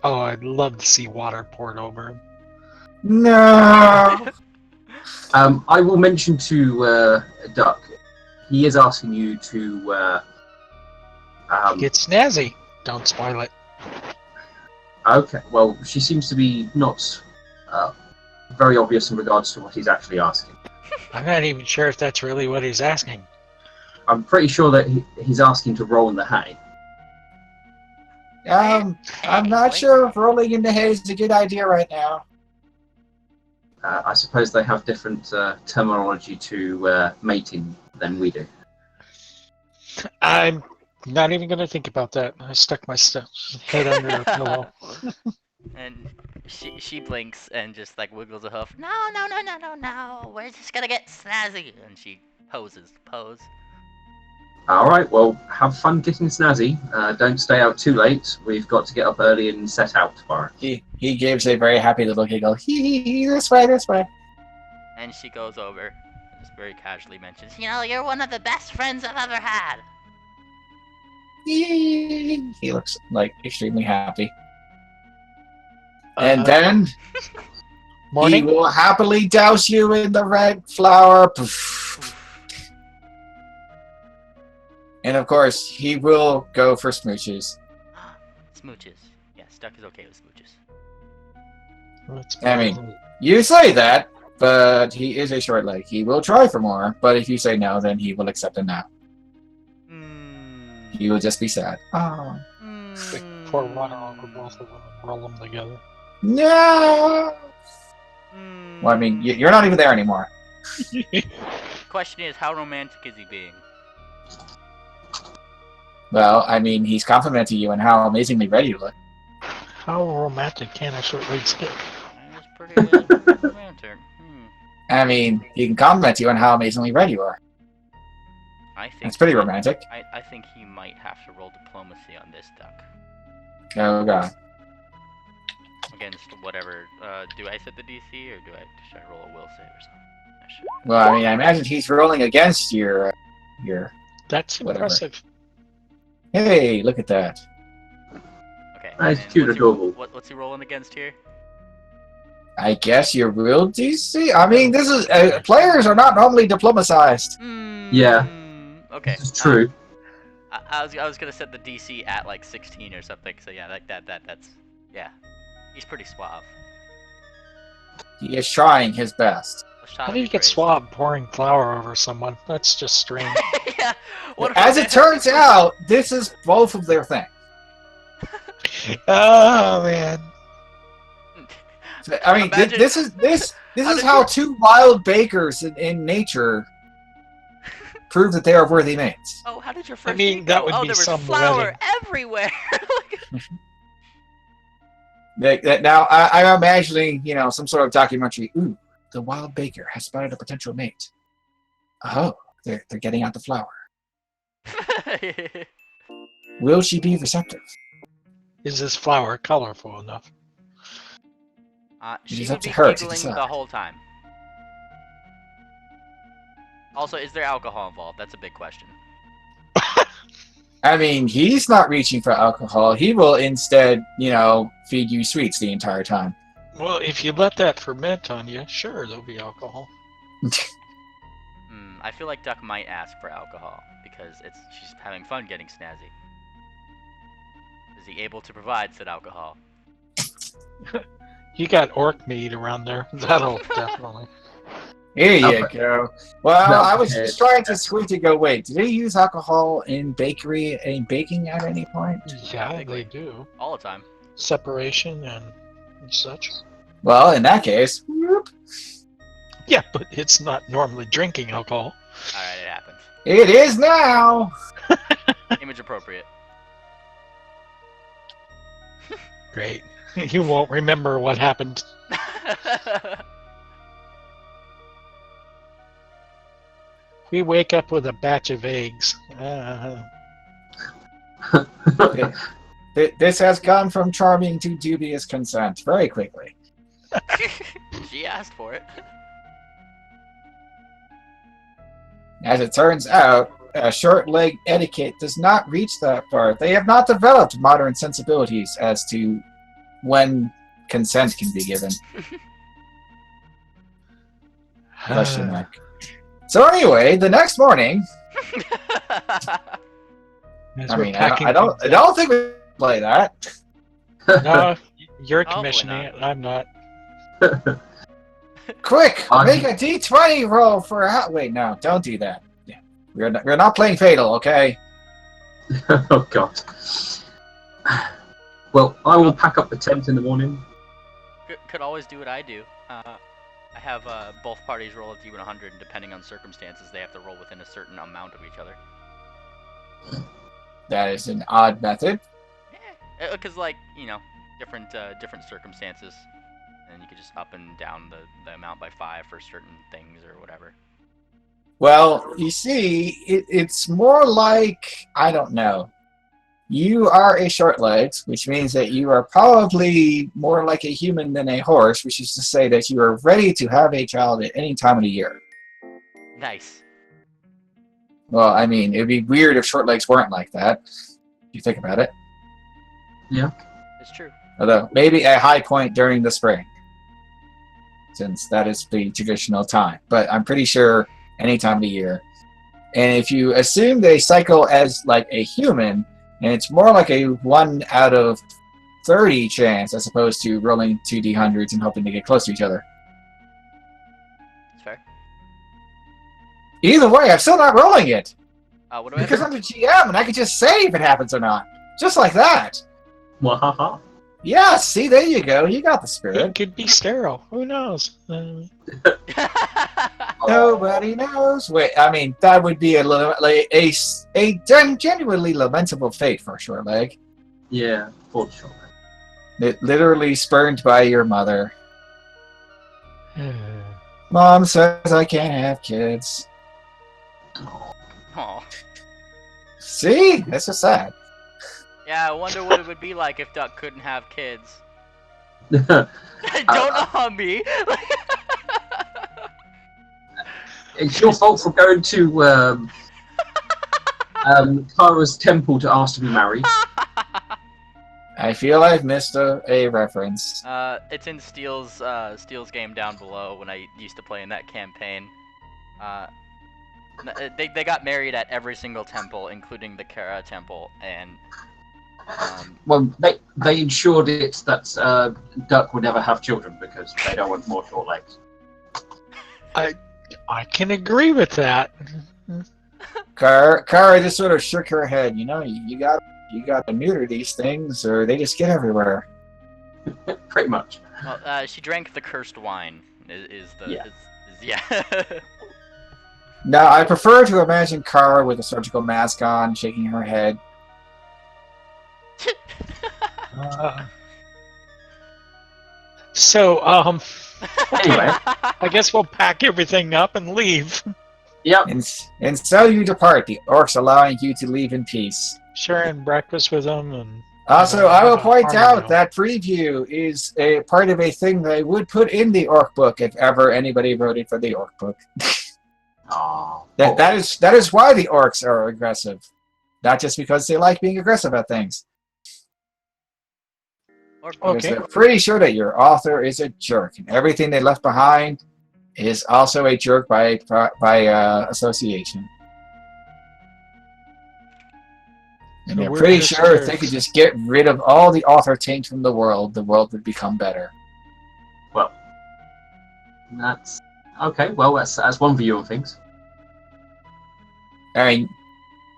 I'd love to see water poured over him.
No!
I will mention to Duck. He is asking you to.
Get snazzy. Don't spoil it.
Okay. Well, she seems to be not very obvious in regards to what he's actually asking.
I'm not even sure if that's really what he's asking.
I'm pretty sure that he's asking to roll in the hay.
I'm not sure if rolling in the hay is a good idea right now.
I suppose they have different terminology to mating than we do.
I'm not even going to think about that. I stuck my head under a pillow.
And she blinks and just like wiggles a hoof.
No, no, no, no, no, no. We're just gonna get snazzy.
And she poses. Pose.
All right, well, have fun getting snazzy. Don't stay out too late. We've got to get up early and set out tomorrow.
He gives a very happy little giggle. Hee, this way, this way.
And she goes over and just very casually mentions,
You know, you're one of the best friends I've ever had.
He looks like extremely happy. And then
Morning.
he will happily douse you in the red flower. And of course, he will go for smooches.
smooches. Yes, Duck is okay with smooches.
I mean, you say that, but he is a short leg. He will try for more, but if you say no, then he will accept a no. He will just be sad. Oh.
Like, pour water over both of them and roll them together.
No! Well, I mean, you're not even there anymore.
Question is, how romantic is he being?
Well, I mean, he's complimenting you on how amazingly ready you look.
How romantic can a short legs get?
That's pretty romantic.
I mean, he can compliment you on how amazingly ready you are.
I think
That's pretty romantic.
I think he might have to roll diplomacy on this Duck.
Oh, God.
Against whatever. Do I set the DC or should I roll a will save or something? I should.
Well, I mean, I imagine he's rolling against your.
That's
Whatever.
impressive.
Hey, look at that.
Okay.
Nice,
and
cute,
what's he-
adorable.
What's he rolling against here?
I guess your real DC? I mean, this is. Players are not normally diplomatized.
Yeah.
Okay.
This is true.
I was gonna set the DC at like 16 or something. So yeah, like that's yeah. He's pretty suave.
He is trying his best.
How do you get suave pouring flour over someone? That's just strange.
Yeah.
As it turns out, this is both of their things.
Oh man.
I mean,
Imagine-
this is
did
how
you-
two wild bakers in nature prove that they are worthy mates.
Oh, how did your first?
mean,
date
that
go?
would
oh,
be
there was
some
flour
wedding.
everywhere.
Now, I'm imagining, some sort of documentary. Ooh, the wild baker has spotted a potential mate. Oh, they're getting out the flour. Will she be receptive?
Is this flour colorful enough?
It
She
is
would
up to
be
her to
giggling
decide.
the whole time. Also, is there alcohol involved? That's a big question.
I mean, he's not reaching for alcohol. He will instead, feed you sweets the entire time.
Well, if you let that ferment on you, sure, there'll be alcohol.
I feel like Duck might ask for alcohol because she's having fun getting snazzy. Is he able to provide said alcohol?
You got orc meat around there. That'll definitely.
Here you
Okay.
go. Well,
No,
I was
okay.
just trying to squeeze to go, wait, do they use alcohol in baking at any point?
Yeah, they do.
All the time.
Separation and such.
Well, in that case, whoop,
Yeah, but it's not normally drinking alcohol.
Alright, it happens.
it is now.
Image appropriate.
Great. You won't remember what happened. We wake up with a batch of eggs.
This has gone from charming to dubious consent very quickly.
She asked for it.
As it turns out, short leg etiquette does not reach that far. They have not developed modern sensibilities as to when consent can be given. Question mark. So anyway, the next morning,
As
I
we're
mean,
packing
I don't think we play that.
No, you're
Oh,
commissioning
why
it. I'm not.
Quick,
Um,
make a D20 roll for a wait, no, don't do that. Yeah, We're not playing Fatal, okay?
Oh God. Well, I will pack up the tent in the morning.
Could always do what I do. I have both parties roll a D100, and depending on circumstances, they have to roll within a certain amount of each other.
That is an odd method.
Yeah, because like different circumstances, and you could just up and down the amount by 5 for certain things or whatever.
Well, you see, it's more like, I don't know. You are a short-legged, which means that you are probably more like a human than a horse, which is to say that you are ready to have a child at any time of the year.
Nice.
Well, I mean, it would be weird if short legs weren't like that, if you think about it.
Yeah.
It's true.
Although, maybe a high point during the spring, since that is the traditional time. But I'm pretty sure any time of the year. And if you assume they cycle as like a human, and it's more like a 1 out of 30 chance as opposed to rolling 2d100s and hoping to get close to each other.
It's fair.
Either way, I'm still not rolling it.
What do I
Because
do?
I'm the GM and I can just say if it happens or not. Just like that.
Wahaha.
Yeah, see, there you go. You got the
He
spirit.
could be sterile. Who knows?
Nobody knows. Wait, I mean, that would be a genuinely lamentable fate for a short leg.
Yeah, for sure.
Literally spurned by your mother. Mom says I can't have kids.
Aw.
See? That's just sad.
Yeah, I wonder what it would be like if Duck couldn't have kids.
It's
Don't on me.
your fault for going to Kara's temple to ask to be married.
I feel I've missed a reference.
It's in Steele's game down below when I used to play in that campaign. They got married at every single temple, including the Kara temple, and
Well, they ensured it that Duck would never have children because they don't want more short legs.
I can agree with that.
Kara just sort of shook her head. You know, you got to neuter these things, or they just get everywhere.
Pretty much.
well, she drank the cursed wine. Yeah.
Now, I prefer to imagine Kara with a surgical mask on, shaking her head.
So,
Anyway.
I guess we'll pack everything up and leave.
Yep.
And so you depart, the orcs allowing you to leave in peace.
Sharing breakfast with them and.
Also, I will point
Army
out
meal.
that preview is a part of a thing they would put in the orc book if ever anybody voted for the orc book.
Oh.
That is why the orcs are aggressive. Not just because they like being aggressive at things. Because
Okay.
they're pretty sure that your author is a jerk, and everything they left behind is also a jerk by association. And
So
they're
we're
pretty
just
sure if they
jerks.
could just get rid of all the author taint from the world would become better.
Well, that's okay. Well, that's one view on things.
I mean,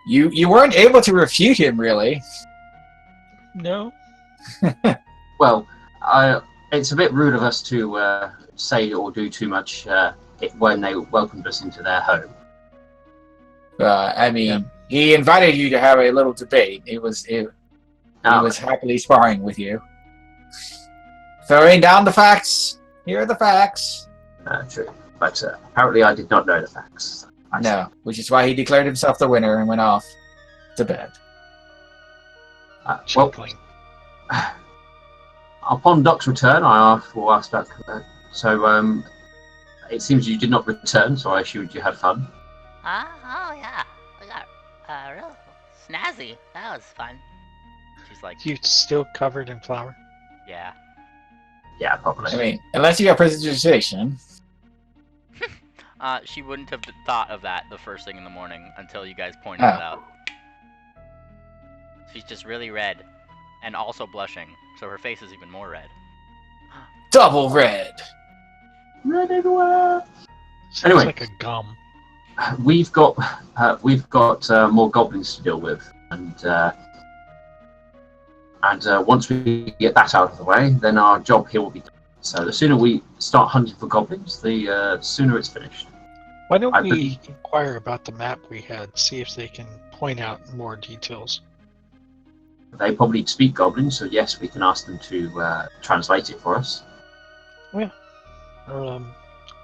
you weren't able to refute him, really.
No.
Well, it's a bit rude of us to say or do too much when they welcomed us into their home.
I mean, he invited you to have a little debate. He was happily sparring with you. Throwing down the facts. Here are the facts.
True. But apparently I did not know the facts.
No, which is why he declared himself the winner and went off to bed.
Well,
Chuckling.
upon Doc's return, I will ask Doc. So, it seems you did not return, so I assumed you had fun.
Oh yeah, we got real snazzy. That was fun.
She's like,
You still covered in flour?
yeah.
Yeah, probably.
I mean, unless you got prestidigitation.
She wouldn't have thought of that the first thing in the morning until you guys pointed it out. She's just really red, and also blushing, so her face is even more red.
Double red.
Red everywhere.
Sounds
Anyway.
like a gum.
we've got more goblins to deal with, and once we get that out of the way, then our job here will be done. So the sooner we start hunting for goblins, the sooner it's finished.
Why don't
I
we
believe-
inquire about the map we had, see if they can point out more details?
They probably speak goblin, so yes, we can ask them to translate it for us.
Or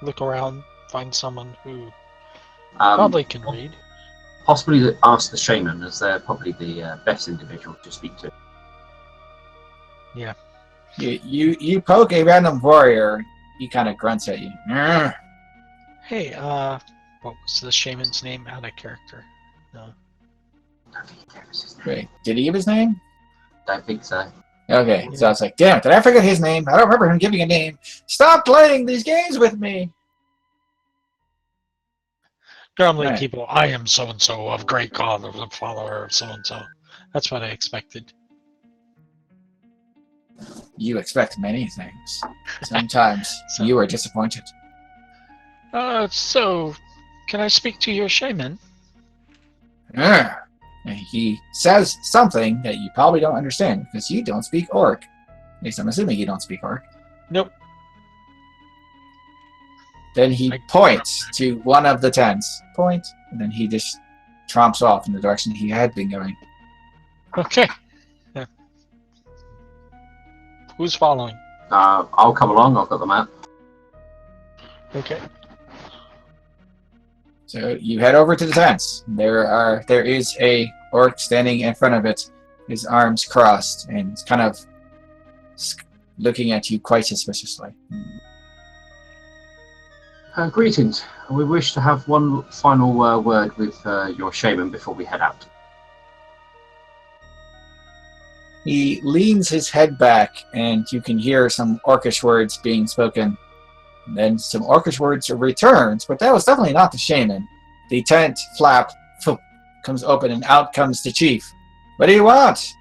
look around, find someone who
Um,
probably can read.
Possibly ask the shaman, as they're probably the best individual to speak to.
You poke a random warrior, he kind of grunts at you. "Grr."
Hey, what was the shaman's name? Out of character. No.
Wait, did he give his name?
Don't think so.
Okay, so I was like, damn it, did I forget his name? I don't remember him giving a name. Stop playing these games with me!
Normally
Right.
people, I am so-and-so of great God, of the follower of so-and-so. That's what I expected.
You expect many things. Sometimes
So-
you are disappointed.
So, can I speak to your shaman?
Grr. And he says something that you probably don't understand because you don't speak Orc. At least I'm assuming you don't speak Orc.
Nope.
Then he points to one of the tents. Point, and then he just tromps off in the direction he had been going.
Okay. Yeah. Who's following?
I'll come along. I've got the map.
Okay.
So you head over to the tents. There is a orc standing in front of it, his arms crossed, and he's kind of looking at you quite suspiciously.
Greetings. We wish to have one final word with your shaman before we head out.
He leans his head back, and you can hear some orcish words being spoken. And then some orcish words are returned, but that was definitely not the shaman. The tent flap comes open, and out comes the chief. What do you want?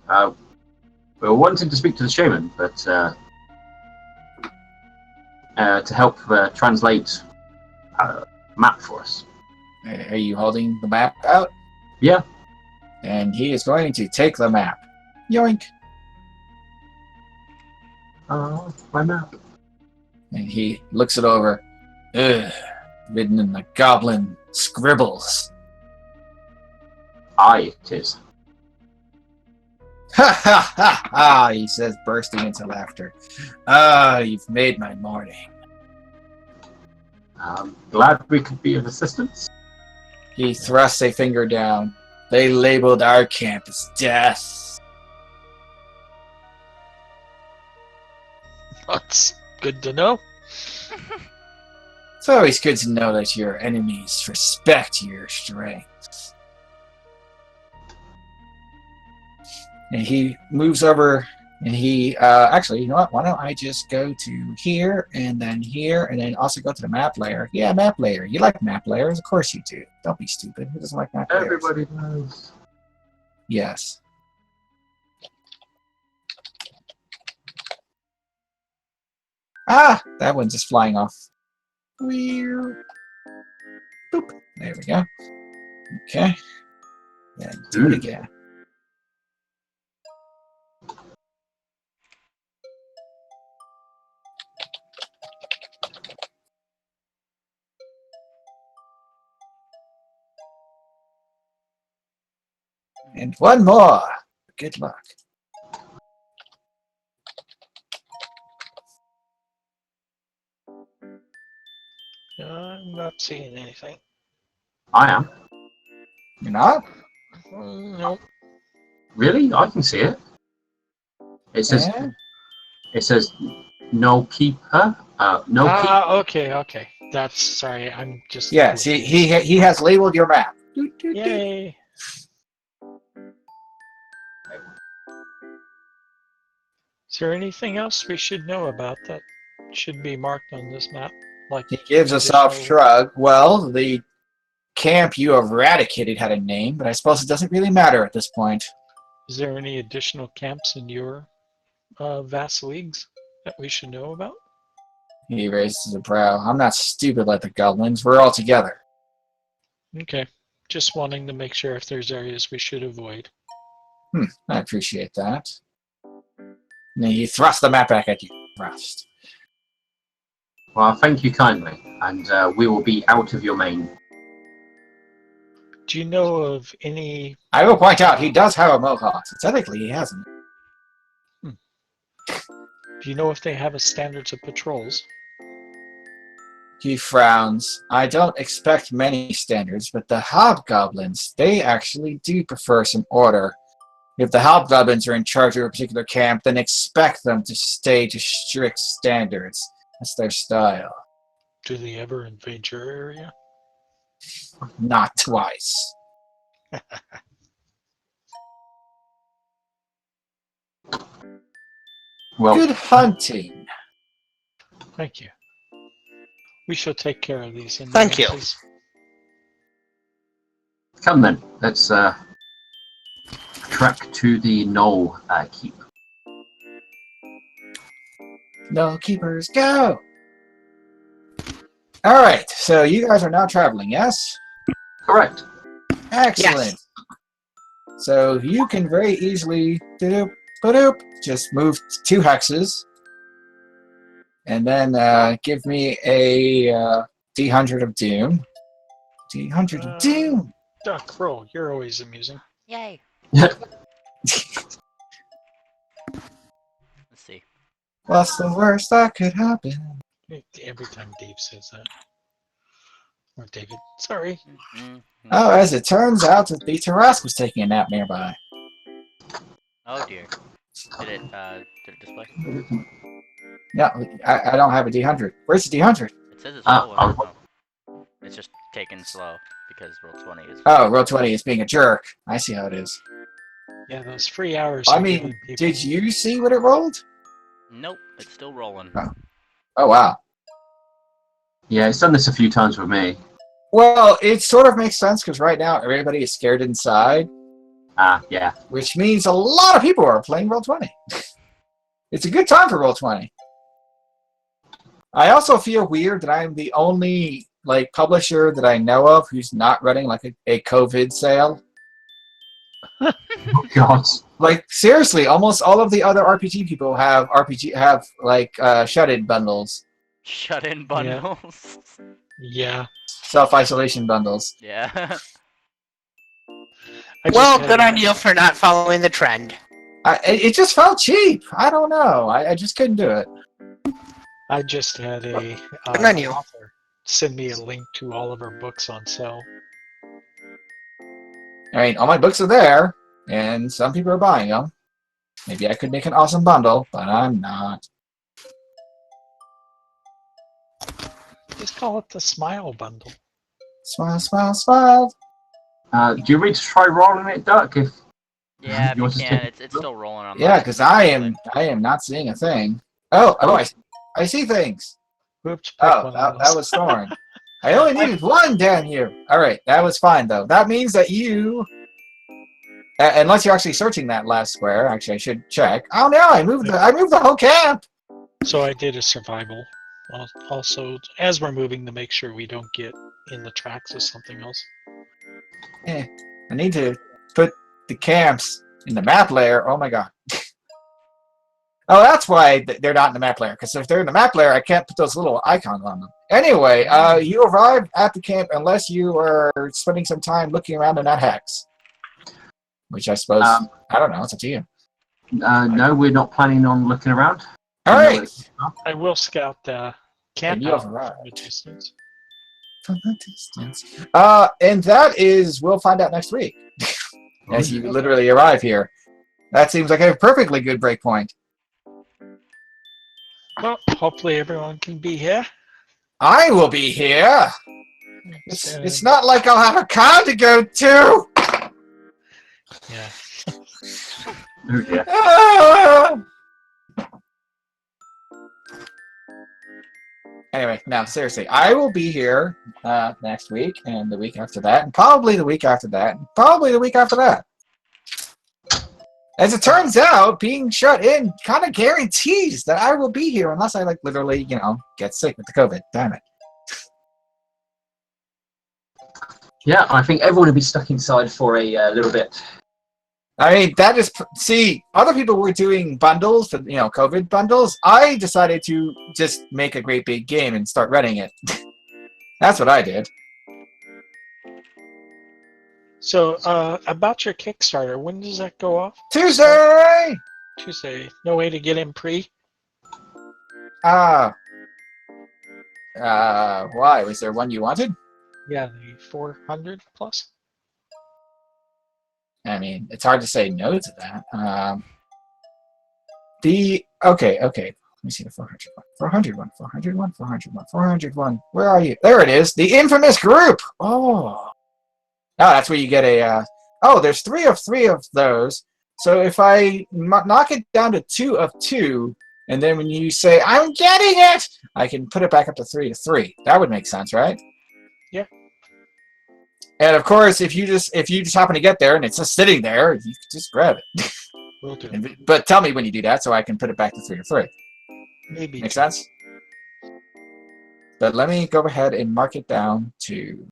We were wanting to speak to the shaman, but to help translate a map for us.
Are you holding the map out?
Yeah.
And he is going to take the map. Yoink.
My map.
And he looks it over. Ugh. Written in the goblin scribbles.
Aye, it is.
Ha ha ha ha, he says, bursting into laughter. Ah, you've made my morning.
Glad we could be of assistance.
He thrusts a finger down. They labeled our camp as death.
That's good to know.
It's always good to know that your enemies respect your strength. And he moves over, and he actually, you know what? Why don't I just go to here, and then also go to the map layer? Yeah, map layer. You like map layers? Of course you do. Don't be stupid. Who doesn't like map layers?
Everybody knows.
Yes. Ah, that one's just flying off. Weird. Boop. There we go. Okay. Then do it again. And one more. Good luck.
I'm not seeing anything.
I am.
You're not?
Nope.
Really? I can see it. It says.
Eh?
It says no keeper. No keep.
Okay. That's sorry. I'm just.
Yes, he has labeled your map. Doot, doot, doot.
Yay. Is there anything else we should know about that should be marked on this map? Like
He gives a soft
additional-
shrug. Well, the camp you eradicated had a name, but I suppose it doesn't really matter at this point.
Is there any additional camps in your vast leagues that we should know about?
He raises a brow. I'm not stupid like the goblins. We're all together.
Okay. Just wanting to make sure if there's areas we should avoid.
I appreciate that. And he thrusts the map back at you. Thrust.
Well, thank you kindly, and we will be out of your main.
Do you know of any...
I will point out he does have a mohawk. So technically, he hasn't.
Do you know if they have a standards of patrols?
He frowns. I don't expect many standards, but the hobgoblins, they actually do prefer some order. If the hobgoblins are in charge of a particular camp, then expect them to stay to strict standards. That's their style.
Do they ever invade your area?
Not twice.
Well,
Good hunting.
Thank you. We shall take care of these.
Thank you.
come then. Let's track to the Knoll Keep.
No keepers, go! Alright, so you guys are now traveling, yes?
Correct.
Excellent.
Yes.
So you can very easily just move 2 hexes. And then give me a D100 of Doom. D100 of Doom!
Duck, roll. You're always amusing.
Yay.
Let's see.
What's the worst that could happen?
Every time Dave says that. Or David. Sorry.
Mhm.
Oh, as it turns out, the Tarrasque was taking a nap nearby.
Oh dear. Did it display?
No, I don't have a D100. Where's the D100?
It says it's slow. It's just taken slow because roll 20 is.
Oh, roll 20 is being a jerk. I see how it is.
Yeah, those free hours.
I
are
mean,
giving people-
did you see what it rolled?
Nope, it's still rolling.
Oh, wow.
Yeah, it's done this a few times with me.
Well, it sort of makes sense because right now everybody is scared inside,
Yeah.
which means a lot of people are playing Roll20. It's a good time for Roll20. I also feel weird that I'm the only publisher that I know of who's not running a COVID sale.
Oh, God.
Seriously, almost all of the other RPG people have shut-in bundles,
Shut-in bundles.
Yeah.
self-isolation bundles.
Yeah.
I just
Well,
had
good
a-
on you for not following the trend.
It just felt cheap. I don't know. I just couldn't do it.
I just had a
Good on you.
author send me a link to all of our books on sale.
I mean, all my books are there, and some people are buying them. Maybe I could make an awesome bundle, but I'm not.
Just call it the Smile Bundle.
Smile, smile, smile.
Do you want me to try rolling it, Duck? If
Yeah, if
You
you
want to
can.
take-
It's still rolling on.
Yeah, because I am not seeing a thing. Oh, I see things.
Oops. pick
Oh,
one of
that
those.
was Thorn. I only needed one, damn you. All right, that was fine though. That means that you, unless you're actually searching that last square. Actually, I should check. Oh no, I moved the whole camp.
So I did a survival. Also, as we're moving to make sure we don't get in the tracks of something else.
I need to put the camps in the map layer. Oh my god. Oh, that's why they're not in the map layer. Because if they're in the map layer, I can't put those little icons on them. Anyway, you arrived at the camp unless you are spending some time looking around in that hex. Which I suppose, I don't know, it's up to you.
no, we're not planning on looking around.
All right.
I will scout the camp
And you
out
have arrived.
from a distance.
From a distance. And that is, we'll find out next week. As you literally arrive here. That seems like a perfectly good break point.
Well, hopefully everyone can be here.
I will be here.
So,
It's not like I'll have a con to go to.
yeah.
Oh, yeah.
Ah! Anyway, no, seriously, I will be here next week and the week after that, and probably the week after that, and probably the week after that. As it turns out, being shut in kind of guarantees that I will be here unless I like literally, get sick with the COVID. Damn it.
Yeah, I think everyone will be stuck inside for a little bit.
I mean, that is see. Other people were doing bundles for COVID bundles. I decided to just make a great big game and start running it. That's what I did.
So, about your Kickstarter, when does that go off?
Tuesday.
Tuesday. No way to get in pre?
Why? Was there one you wanted?
Yeah, the 400 plus.
I mean, it's hard to say no to that. Okay. Let me see the 400 one. Where are you? There it is. The infamous group. Oh, that's where you get a. There's 3 of those. So if I knock it down to 2 of 2, and then when you say I'm getting it, I can put it back up to 3 of 3. That would make sense, right?
Yeah.
And of course, if you just happen to get there and it's just sitting there, you can just grab it.
Will do.
But tell me when you do that so I can put it back to 3 of 3.
Maybe.
Make sense? But let me go ahead and mark it down to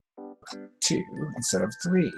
2 instead of 3.